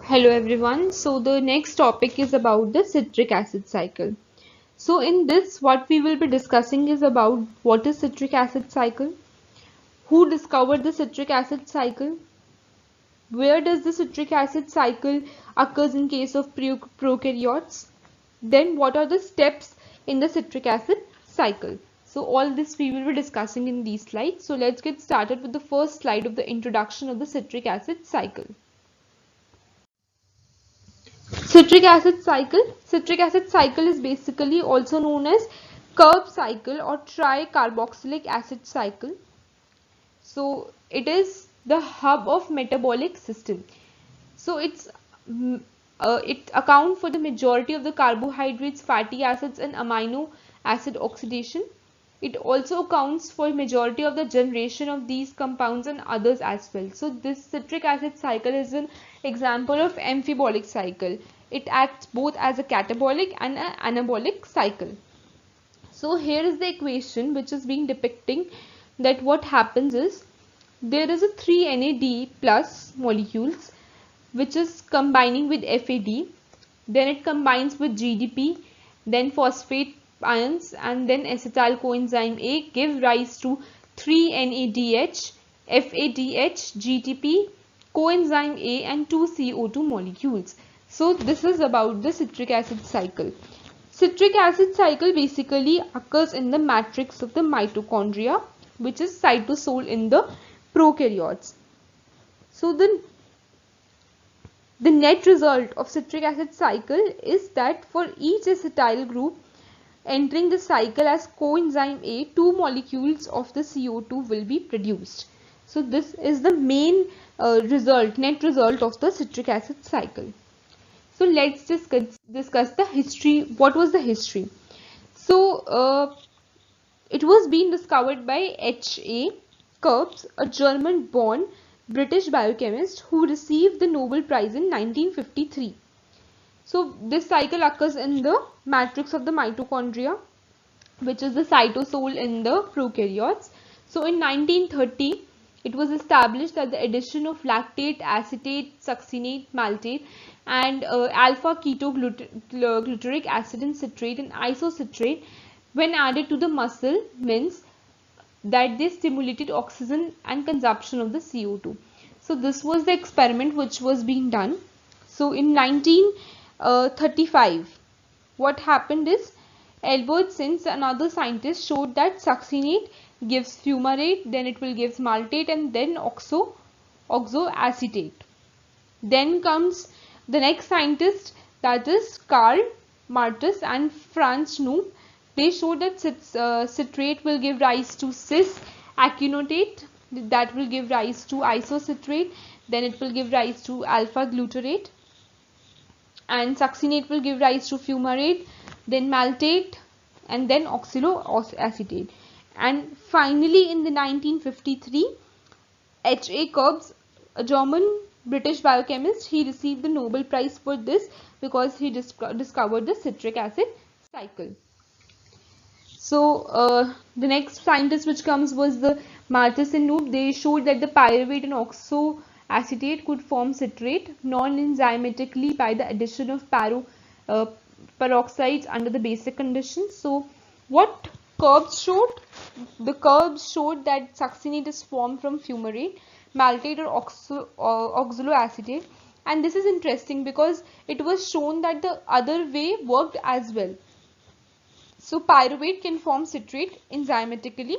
Hello everyone. So the next topic is about the citric acid cycle. So in this what we will be discussing is about what is citric acid cycle, who discovered the citric acid cycle, where does the citric acid cycle occurs in case of prokaryotes, then what are the steps in the citric acid cycle. So all this we will be discussing in these slides. So let's get started with the first slide of the introduction of the citric acid cycle. Citric acid cycle. Citric acid cycle is basically also known as Krebs cycle or tricarboxylic acid cycle. So it is the hub of metabolic system. So it accounts for the majority of the carbohydrates, fatty acids and amino acid oxidation. It also accounts for majority of the generation of these compounds and others as well. So this citric acid cycle is an example of amphibolic cycle. It acts both as a catabolic and an anabolic cycle. So here is the equation which is being depicting that what happens is there is a 3 NAD plus molecules which is combining with FAD, then it combines with GDP, then phosphate ions and then acetyl coenzyme A give rise to 3 NADH, FADH, GTP, coenzyme A and 2 CO2 molecules. So this is about the citric acid cycle. Citric acid cycle basically occurs in the matrix of the mitochondria, which is cytosol in the prokaryotes. So the net result of citric acid cycle is that for each acetyl group entering the cycle as coenzyme A, 2 molecules of the CO2 will be produced. So this is the main net result of the citric acid cycle. So let's discuss the history. What was the history? So it was being discovered by H.A. Krebs, a German-born British biochemist who received the Nobel Prize in 1953. So this cycle occurs in the matrix of the mitochondria, which is the cytosol in the prokaryotes. So in 1930, it was established that the addition of lactate, acetate, succinate, maltate and alpha ketogluteric acid and citrate and isocitrate when added to the muscle means that they stimulated oxygen and consumption of the CO2. So this was the experiment which was being done. So in 1935, what happened is Albert Sins, another scientist, showed that succinate gives fumarate, then it will give maltate and then oxoacetate. Then comes the next scientist, that is Karl Martus and Franz Schnupp. They showed that citrate will give rise to cis-aquinotate, that will give rise to isocitrate, then it will give rise to alpha glutarate, and succinate will give rise to fumarate, then maltate, and then oxaloacetate. And finally in the 1953, H.A. Krebs, a German British biochemist, he received the Nobel Prize for this because he discovered the citric acid cycle. So the next scientist which comes was the Martus and Noob. They showed that the pyruvate and oxoacetate could form citrate non-enzymatically by the addition of peroxides under the basic conditions. So what Krebs showed? The Krebs showed that succinate is formed from fumarate, maltate or oxaloacetate, and this is interesting because it was shown that the other way worked as well. So pyruvate can form citrate enzymatically.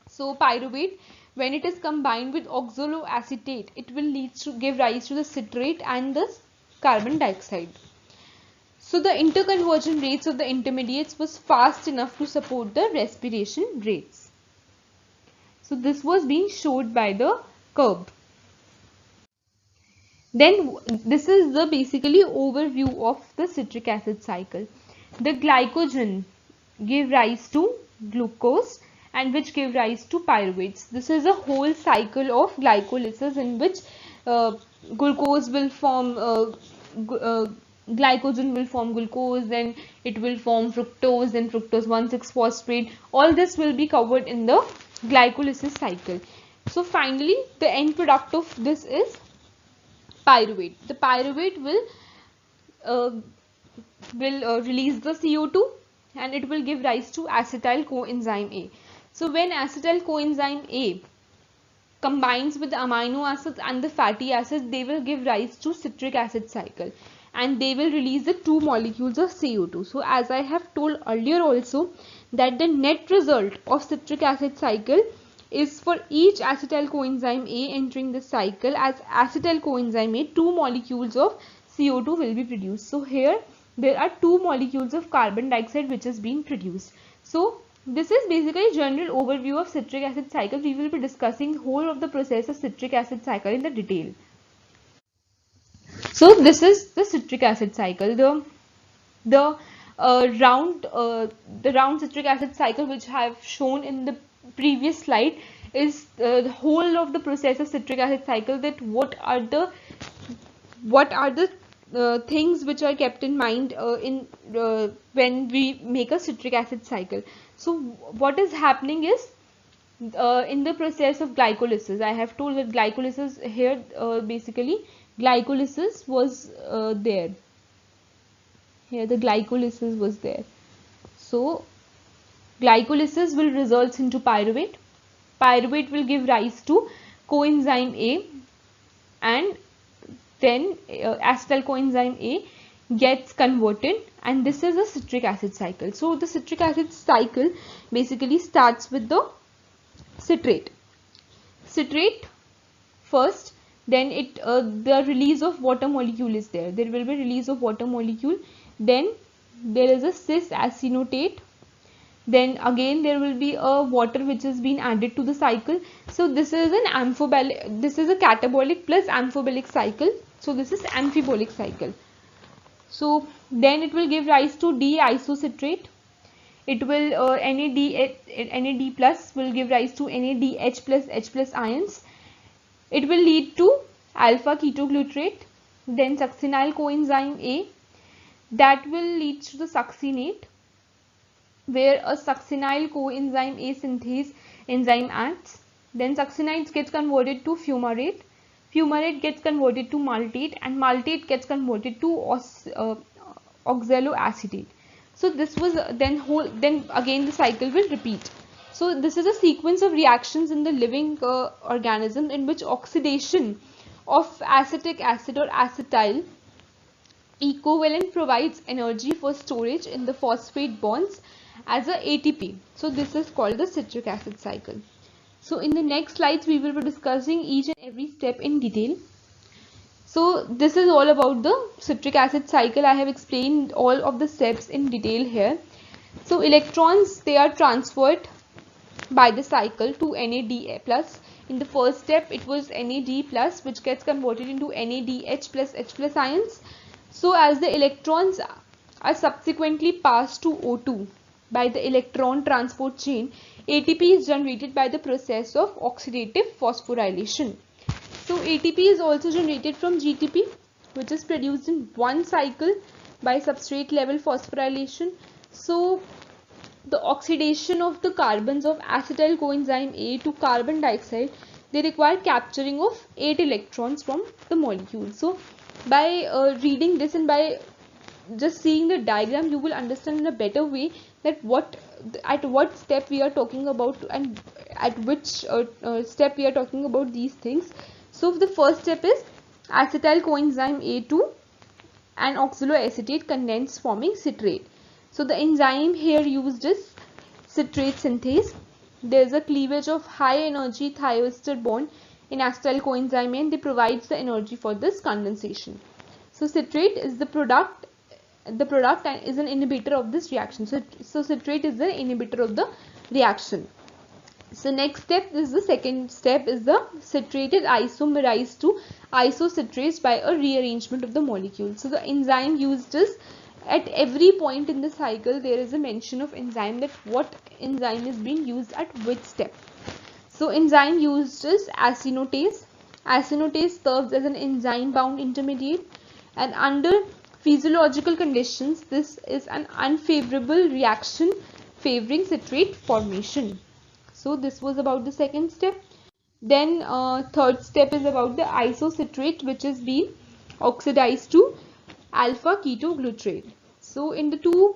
So pyruvate, when it is combined with oxaloacetate, it will give rise to the citrate and the carbon dioxide. So the interconversion rates of the intermediates was fast enough to support the respiration rates. So this was being showed by the curve. Then this is the basically overview of the citric acid cycle. The glycogen give rise to glucose and which give rise to pyruvates. This is a whole cycle of glycolysis in which glucose will form glycogen will form glucose, then it will form fructose, then fructose 1,6-phosphate. All this will be covered in the glycolysis cycle. So finally the end product of this is pyruvate. The pyruvate uh, will release the CO2 and it will give rise to acetyl coenzyme A. So when acetyl coenzyme A combines with the amino acids and the fatty acids, they will give rise to citric acid cycle and they will release the two molecules of CO2. So as I have told earlier also, that the net result of citric acid cycle is for each acetyl coenzyme A entering the cycle as acetyl coenzyme A, two molecules of CO2 will be produced. So here there are two molecules of carbon dioxide which is being produced. So this is basically general overview of citric acid cycle. We will be discussing the whole of the process of citric acid cycle in the detail. So this is the citric acid cycle. The round citric acid cycle which I have shown in the previous slide is the whole of the process of citric acid cycle. That what are the things which are kept in mind when we make a citric acid cycle. So what is happening is in the process of glycolysis, I have told that glycolysis here basically glycolysis was there. Here the glycolysis was there. So glycolysis will result into pyruvate. Pyruvate will give rise to coenzyme A and then acetyl coenzyme A gets converted and this is a citric acid cycle. So the citric acid cycle basically starts with the citrate first, then the release of water molecule is there. There will be release of water molecule, then there is a cis acetate, then again there will be a water which has been added to the cycle. So this is an amphibolic, this is a catabolic plus amphibolic cycle. So this is amphibolic cycle. So then it will give rise to D-isocitrate. It will NAD plus will give rise to NADH plus H plus ions. It will lead to alpha ketoglutarate, then succinyl coenzyme A, that will lead to the succinate, where a succinyl coenzyme A synthase enzyme acts. Then succinate gets converted to fumarate. Fumarate gets converted to maltate, and maltate gets converted to oxaloacetate. So this was then again the cycle will repeat. So this is a sequence of reactions in the living organism in which oxidation of acetic acid or acetyl equivalent provides energy for storage in the phosphate bonds as a ATP. So this is called the citric acid cycle. So in the next slides we will be discussing each and every step in detail. So this is all about the citric acid cycle. I have explained all of the steps in detail here. So electrons, they are transferred by the cycle to NAD plus. In the first step it was NAD plus which gets converted into NADH plus H plus ions. So as the electrons are subsequently passed to O2 by the electron transport chain, ATP is generated by the process of oxidative phosphorylation. So ATP is also generated from GTP, which is produced in one cycle by substrate level phosphorylation. So the oxidation of the carbons of acetyl coenzyme A to carbon dioxide, they require capturing of 8 electrons from the molecule. So by reading this and by just seeing the diagram, you will understand in a better way that at what step we are talking about and at which step we are talking about these things. So the first step is acetyl coenzyme A2 and oxaloacetate condense forming citrate. So the enzyme here used is citrate synthase. There is a cleavage of high energy thioester bond in acetyl coenzyme and they provides the energy for this condensation. So citrate is the product and is an inhibitor of this reaction. So citrate is the inhibitor of the reaction. So next step is the second step is the citrated isomerized to isocitrate by a rearrangement of the molecule. So the enzyme used is at every point in the cycle there is a mention of enzyme, that what enzyme is being used at which step. So enzyme used is acinotase. Acinotase serves as an enzyme bound intermediate and under physiological conditions this is an unfavorable reaction favoring citrate formation. So this was about the second step. Then third step is about the isocitrate, which is being oxidized to alpha ketoglutarate. So in the two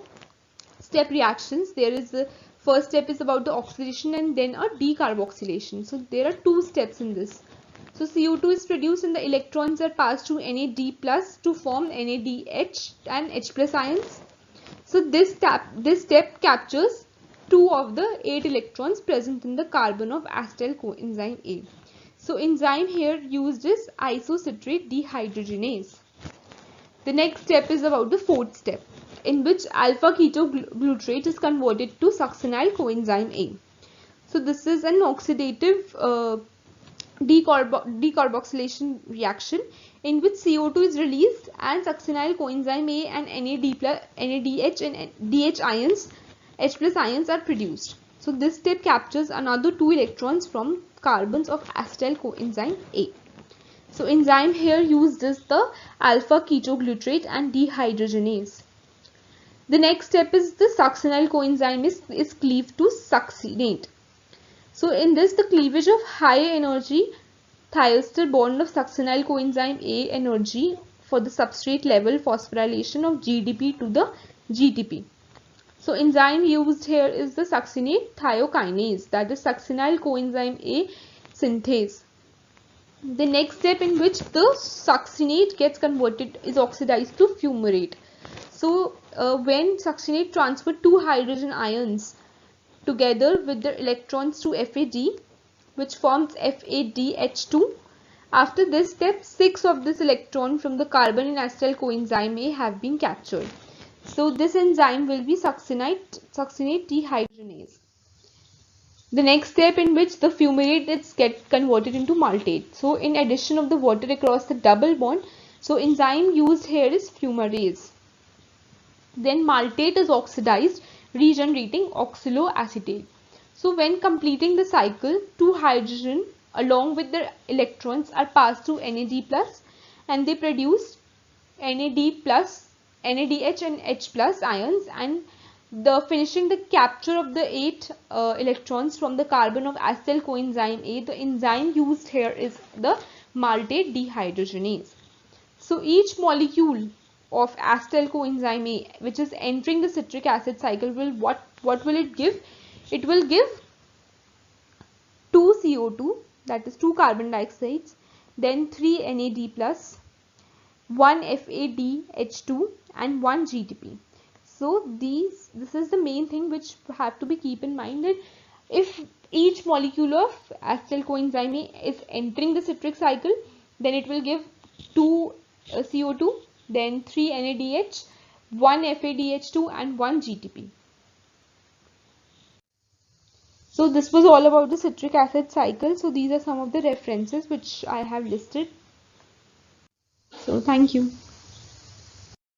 step reactions, there is the first step is about the oxidation and then a decarboxylation. So there are two steps in this. So CO2 is produced and the electrons are passed to NAD plus to form NADH and H plus ions. So this step captures 2 of the 8 electrons present in the carbon of acetyl coenzyme A. So enzyme here used is isocitrate dehydrogenase. The next step is about the fourth step, in which alpha ketoglutarate is converted to succinyl coenzyme A. So this is an oxidative decarboxylation reaction in which CO2 is released and succinyl coenzyme A and NADH and DH ions, H plus ions are produced. So this step captures another 2 electrons from carbons of acetyl coenzyme A. So enzyme here used is the alpha ketoglutarate and dehydrogenase. The next step is the succinyl coenzyme is cleaved to succinate. So in this, the cleavage of high energy thioester bond of succinyl coenzyme A energy for the substrate level phosphorylation of GDP to the GTP. So enzyme used here is the succinate thiokinase, that is succinyl coenzyme A synthase. The next step in which the succinate gets converted is oxidized to fumarate. So when succinate transfer 2 hydrogen ions together with their electrons to FAD, which forms FADH2. After this step, 6 of this electron from the carbon in acetyl coenzyme A have been captured. So this enzyme will be succinate dehydrogenase. The next step in which the fumarate is get converted into maltate. So in addition of the water across the double bond, so enzyme used here is fumarase. Then maltate is oxidized, regenerating oxaloacetate. So when completing the cycle, 2 hydrogen along with their electrons are passed to NAD plus and they produce NAD plus, NADH and H plus ions, and the finishing the capture of the 8 electrons from the carbon of acetyl coenzyme A. The enzyme used here is the maltate dehydrogenase. So each molecule of acetyl coenzyme A which is entering the citric acid cycle will what will it give? It will give 2 CO2, that is 2 carbon dioxides, then 3 NAD plus, 1 FADH2 and 1 GTP. So this is the main thing which have to be keep in mind, that if each molecule of acetyl coenzyme A is entering the citric cycle, then it will give 2 CO2, then 3 NADH, 1 FADH2 and 1 GTP. So this was all about the citric acid cycle. So these are some of the references which I have listed. So thank you.